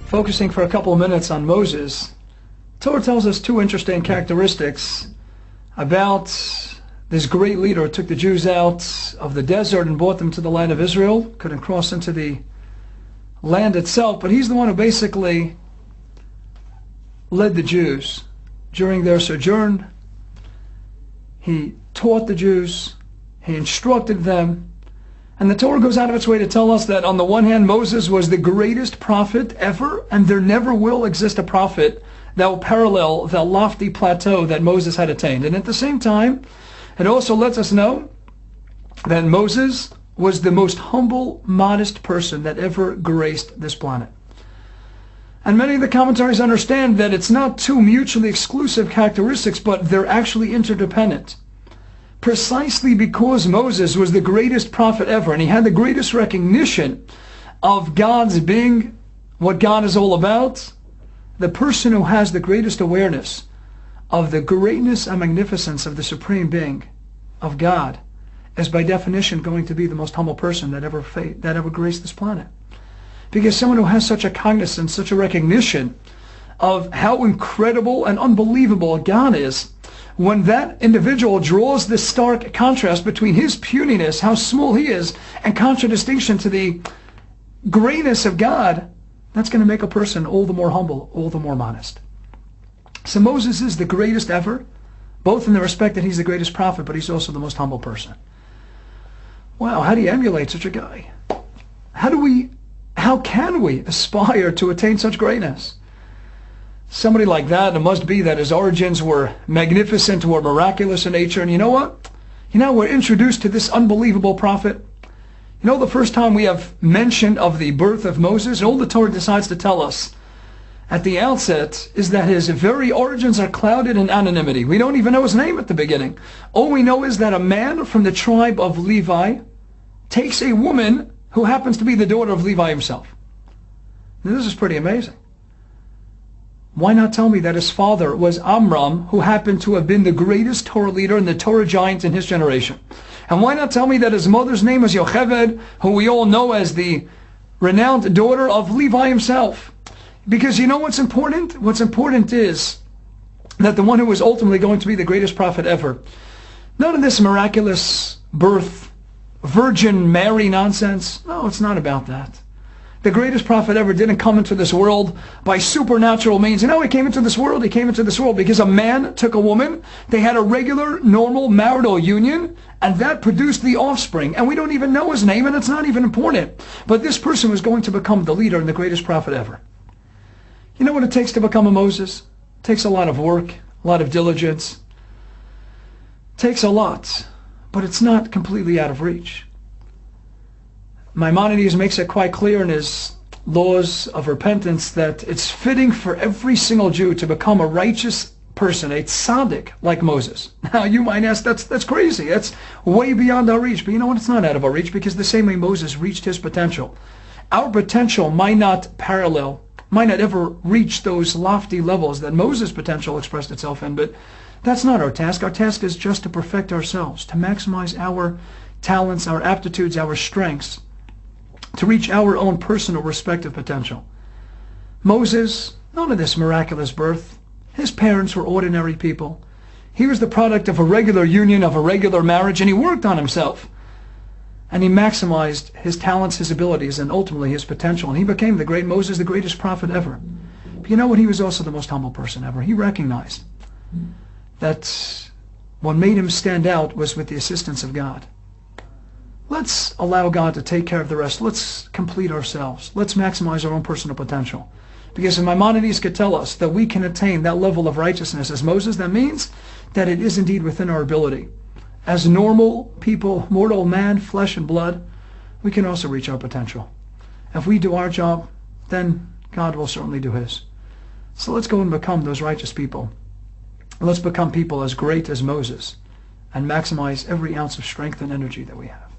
Focusing for a couple of minutes on Moses, Torah tells us two interesting characteristics about this great leader who took the Jews out of the desert and brought them to the land of Israel. Couldn't cross into the land itself, but he's the one who basically led the Jews during their sojourn. He taught the Jews, he instructed them, and the Torah goes out of its way to tell us that on the one hand, Moses was the greatest prophet ever, and there never will exist a prophet that will parallel the lofty plateau that Moses had attained. And at the same time, it also lets us know that Moses was the most humble, modest person that ever graced this planet. And many of the commentaries understand that it's not two mutually exclusive characteristics, but they're actually interdependent. Precisely because Moses was the greatest prophet ever, and he had the greatest recognition of God's being, what God is all about, the person who has the greatest awareness of the greatness and magnificence of the Supreme Being, of God, is by definition going to be the most humble person that ever graced this planet. Because someone who has such a cognizance, such a recognition of how incredible and unbelievable God is, when that individual draws this stark contrast between his puniness, how small he is, and contradistinction to the greatness of God, that's going to make a person all the more humble, all the more modest. So Moses is the greatest ever, both in the respect that he's the greatest prophet, but he's also the most humble person. Wow, how do you emulate such a guy? How can we aspire to attain such greatness? Somebody like that, it must be that his origins were magnificent or miraculous in nature. And you know what? We're introduced to this unbelievable prophet. The first time we have mention of the birth of Moses, all the Torah decides to tell us at the outset is that his very origins are clouded in anonymity. We don't even know his name at the beginning. All we know is that a man from the tribe of Levi takes a woman who happens to be the daughter of Levi himself. Now, this is pretty amazing. Why not tell me that his father was Amram, who happened to have been the greatest Torah leader and the Torah giant in his generation? And why not tell me that his mother's name was Yocheved, who we all know as the renowned daughter of Levi himself? Because you know what's important? What's important is that the one who was ultimately going to be the greatest prophet ever, none of this miraculous birth, Virgin Mary nonsense. No, it's not about that. The greatest prophet ever didn't come into this world by supernatural means. He came into this world. He came into this world because a man took a woman. They had a regular, normal marital union, and that produced the offspring. And we don't even know his name, and it's not even important. But this person was going to become the leader and the greatest prophet ever. You know what it takes to become a Moses? It takes a lot of work, a lot of diligence. It takes a lot, but it's not completely out of reach. Maimonides makes it quite clear in his laws of repentance that it's fitting for every single Jew to become a righteous person, a tzaddik like Moses. Now you might ask, that's crazy. That's way beyond our reach. But you know what? It's not out of our reach, because the same way Moses reached his potential, our potential might not ever reach those lofty levels that Moses' potential expressed itself in, but that's not our task. Our task is just to perfect ourselves, to maximize our talents, our aptitudes, our strengths, to reach our own personal respective potential. Moses, none of this miraculous birth. His parents were ordinary people. He was the product of a regular union, of a regular marriage, and he worked on himself. And he maximized his talents, his abilities, and ultimately his potential. And he became the great Moses, the greatest prophet ever. But you know what? He was also the most humble person ever. He recognized that what made him stand out was with the assistance of God. Let's allow God to take care of the rest. Let's complete ourselves. Let's maximize our own personal potential. Because if Maimonides could tell us that we can attain that level of righteousness as Moses, that means that it is indeed within our ability. As normal people, mortal man, flesh and blood, we can also reach our potential. If we do our job, then God will certainly do his. So let's go and become those righteous people. Let's become people as great as Moses and maximize every ounce of strength and energy that we have.